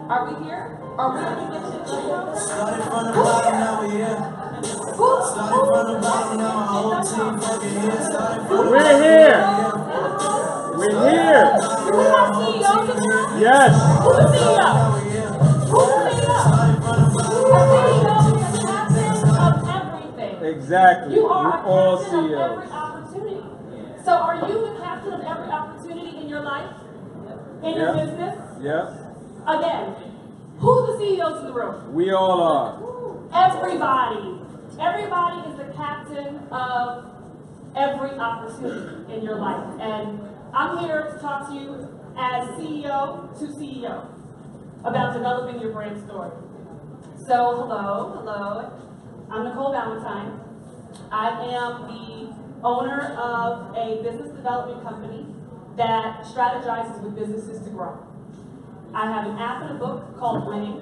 Are we here? Are we going to get to the video? Started from the bottom, now we here. Started from the bottom, now my whole team fucking here. We're here. We're here. Do we have CEOs in here? Yes. Who's the CEO? Who's the CEO? The CEO is the captain of everything. Exactly. You are a all captain of CEOs. every opportunity. So are you the captain of every opportunity in your life? In your business? Yep. Again, who's the CEOs in the room? We all are. Everybody. Everybody is the captain of every opportunity in your life. And I'm here to talk to you as CEO to CEO about developing your brand story. So, hello. I'm Nicole Valentine. I am the owner of a business development company that strategizes with businesses to grow. I have an app and a book called Winning,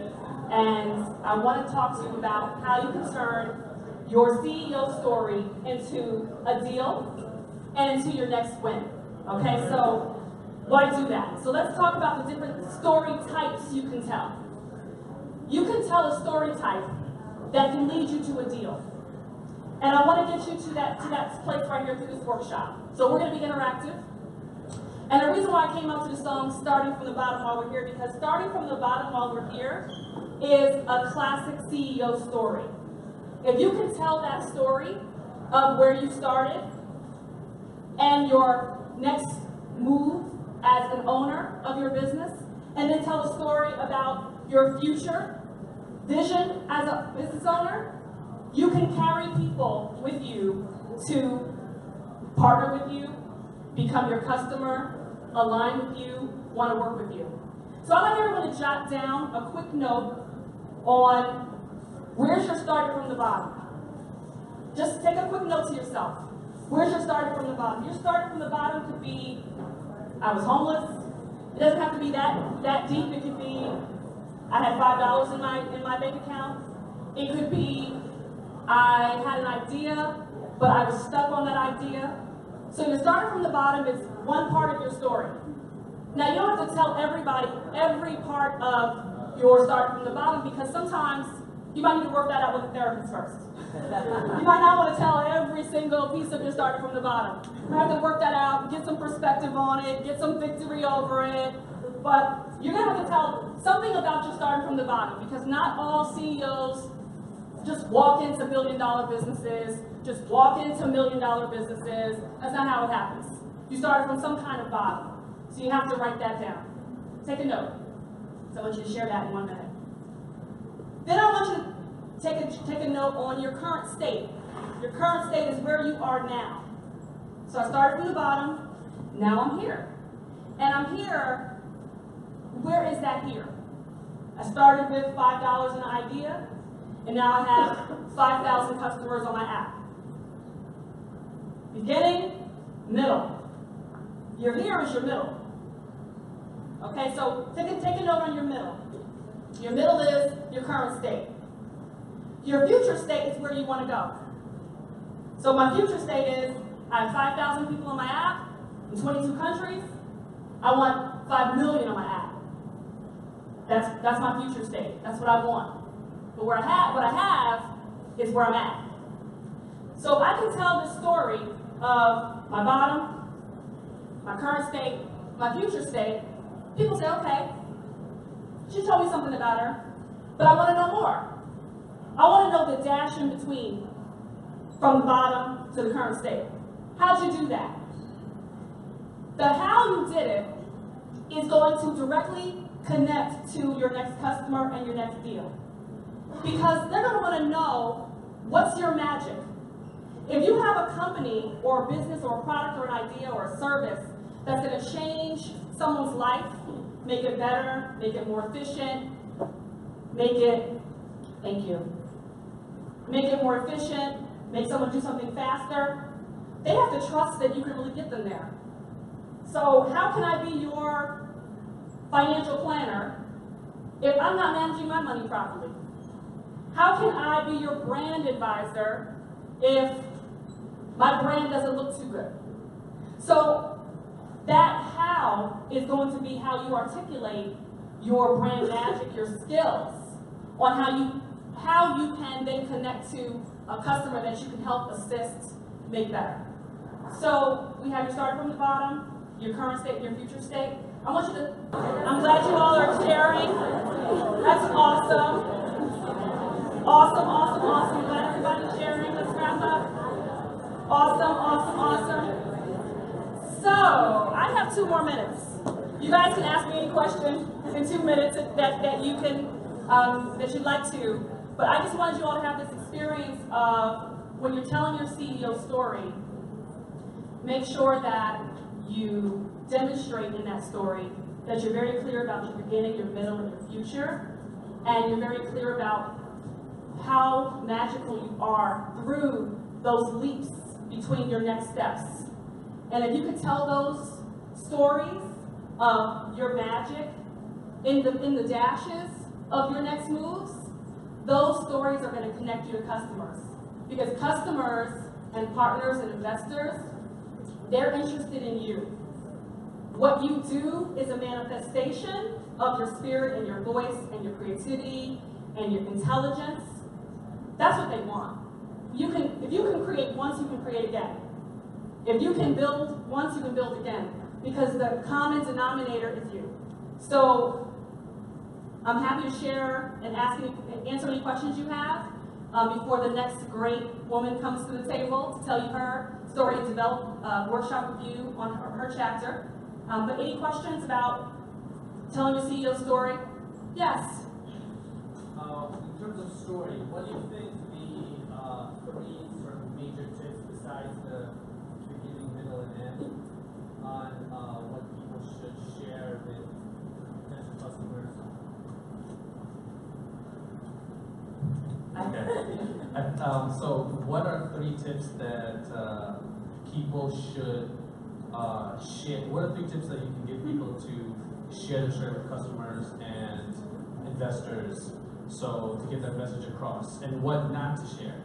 and I want to talk to you about how you can turn your CEO story into a deal and into your next win. Okay, so why do that? So let's talk about the different story types you can tell. You can tell a story type that can lead you to a deal. And I want to get you to that place right here through this workshop. So we're going to be interactive. And the reason why I came out to the song Starting from the Bottom While We're Here, because starting from the bottom while we're here is a classic CEO story. If you can tell that story of where you started and your next move as an owner of your business, and then tell a story about your future vision as a business owner, you can carry people with you to partner with you, become your customer, align with you, want to work with you. So I'd like everyone to jot down a quick note on where's your starting from the bottom. Just take a quick note to yourself. Where's your starting from the bottom? Your starting from the bottom could be, I was homeless. It doesn't have to be that deep. It could be, I had $5 in my bank account. It could be, I had an idea, but I was stuck on that idea. So your starting from the bottom is one part of your story. Now you don't have to tell everybody every part of your starting from the bottom, because sometimes you might need to work that out with a therapist first. You might not want to tell every single piece of your starting from the bottom. You have to work that out, get some perspective on it, get some victory over it. But you're going to have to tell something about your starting from the bottom, because not all CEOs just walk into billion-dollar businesses, just walk into million-dollar businesses. That's not how it happens. You started from some kind of bottom. So you have to write that down. Take a note. So I want you to share that in 1 minute. Then I want you to take a note on your current state. Your current state is where you are now. So I started from the bottom. Now I'm here. And I'm here. Where is that here? I started with $5 an idea. And now I have 5,000 customers on my app. Beginning, middle. Your here is your middle. Okay, so take a note on your middle. Your middle is your current state. Your future state is where you want to go. So my future state is, I have 5,000 people on my app in 22 countries. I want 5 million on my app. That's my future state. That's what I want. But what I have is where I'm at. So I can tell the story of my bottom, my current state, my future state. People say, okay, she told me something about her, but I want to know more. I want to know the dash in between from the bottom to the current state. How'd you do that? The how you did it is going to directly connect to your next customer and your next deal. Because they're going to want to know, what's your magic? If you have a company or a business or a product or an idea or a service that's going to change someone's life, make it better, make it more efficient, make it more efficient, make someone do something faster, they have to trust that you can really get them there. So how can I be your financial planner if I'm not managing my money properly? How can I be your brand advisor if my brand doesn't look too good? So that how is going to be how you articulate your brand magic, your skills on how you can then connect to a customer that you can help assist make better. So we have you started from the bottom, your current state and your future state. I'm glad you all are sharing. That's awesome. Awesome, awesome, awesome. Glad everybody's sharing. Let's wrap up. Awesome, awesome, awesome. So, I have 2 more minutes. You guys can ask me any question in 2 minutes that you can, that you'd like to. But I just wanted you all to have this experience of when you're telling your CEO story, make sure that you demonstrate in that story that you're very clear about your beginning, your middle, and your future, and you're very clear about how magical you are through those leaps between your next steps. And if you could tell those stories of your magic in the dashes of your next moves, those stories are going to connect you to customers. Because customers and partners and investors, they're interested in you. What you do is a manifestation of your spirit and your voice and your creativity and your intelligence. That's what they want. If you can create once, you can create again. If you can build once, you can build again. Because the common denominator is you. So I'm happy to share and answer any questions you have before the next great woman comes to the table to tell you her story and develop a workshop with you on her chapter. But any questions about telling your CEO story? Yes? In terms of story, what do you think the 3 sort of major tips besides the beginning, middle, and end on what people should share with potential customers? Okay. So what are 3 tips that people should share? What are 3 tips that you can give people to share the story with customers and investors, so to get that message across, and what not to share?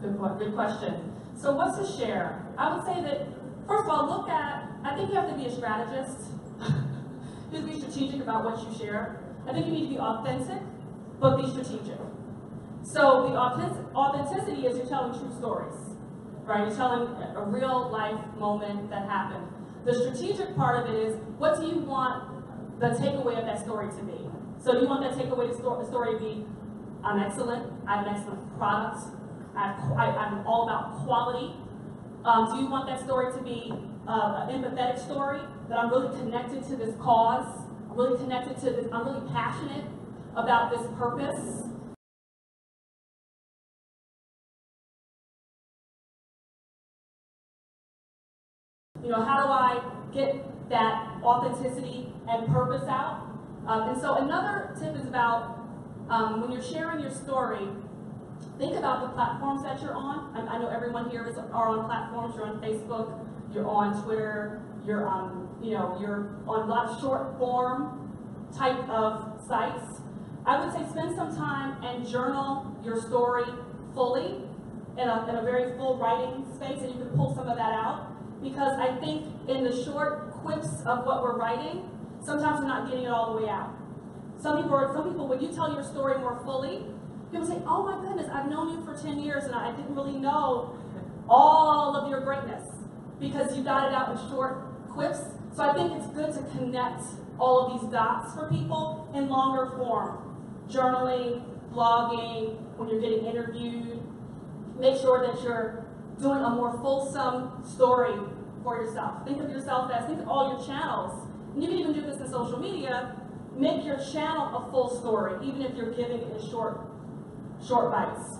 Good question. So what's to share? I would say that, first of all, I think you have to be a strategist. You have to be strategic about what you share. I think you need to be authentic, but be strategic. So the authenticity is you're telling true stories, right? You're telling a real life moment that happened. The strategic part of it is, what do you want the takeaway of that story to be? So do you want that takeaway the story to be, I'm excellent, I have an excellent product, I'm all about quality. Do you want that story to be an empathetic story, that I'm really connected to this cause, I'm really connected to this, I'm really passionate about this purpose? You know, how do I get that authenticity and purpose out? And so another tip is about when you're sharing your story, think about the platforms that you're on. I know everyone here are on platforms. You're on Facebook, you're on Twitter, you're on a lot of short form type of sites. I would say spend some time and journal your story fully in a very full writing space, and you can pull some of that out. Because I think in the short quips of what we're writing, sometimes we're not getting it all the way out. Some people, when you tell your story more fully, people say, oh my goodness, I've known you for 10 years and I didn't really know all of your greatness, because you got it out in short quips. So I think it's good to connect all of these dots for people in longer form. Journaling, blogging, when you're getting interviewed, make sure that you're doing a more fulsome story for yourself. Think of yourself as, think of all your channels. And you can even do this in social media. Make your channel a full story, even if you're giving it in short bites.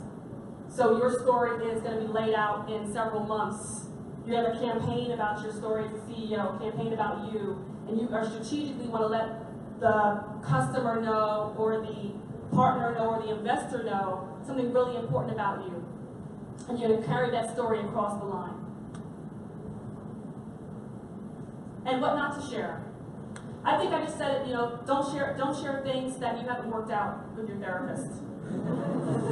So your story is going to be laid out in several months. You have a campaign about your story as a CEO, a campaign about you, and you are strategically want to let the customer know, or the partner know, or the investor know something really important about you. And you're going to carry that story across the line. And what not to share. I think I just said it, don't share things that you haven't worked out with your therapist.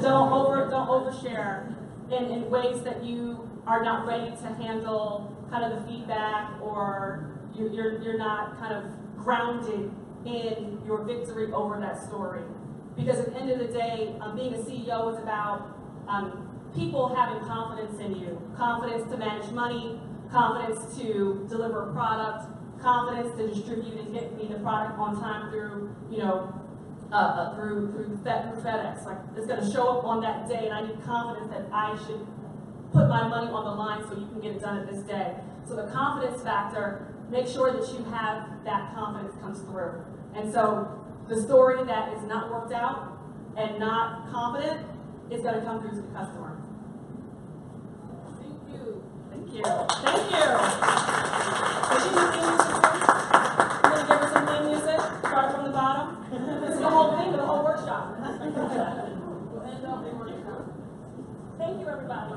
Don't overshare in ways that you are not ready to handle kind of the feedback, or you're not kind of grounded in your victory over that story. Because at the end of the day, being a CEO is about people having confidence in you. Confidence to manage money, confidence to deliver a product, confidence to distribute and get me the product on time through, through FedEx. Like, it's going to show up on that day, and I need confidence that I should put my money on the line so you can get it done at this day. So the confidence factor, make sure that you have that confidence comes through. And so the story that is not worked out and not confident is going to come through to the customer. Thank you. Thank you. Thank you. Did you do theme music? You want to give her some theme music? Start from the bottom. This is the whole thing, the whole workshop. We'll end up in workshop. Thank you, everybody.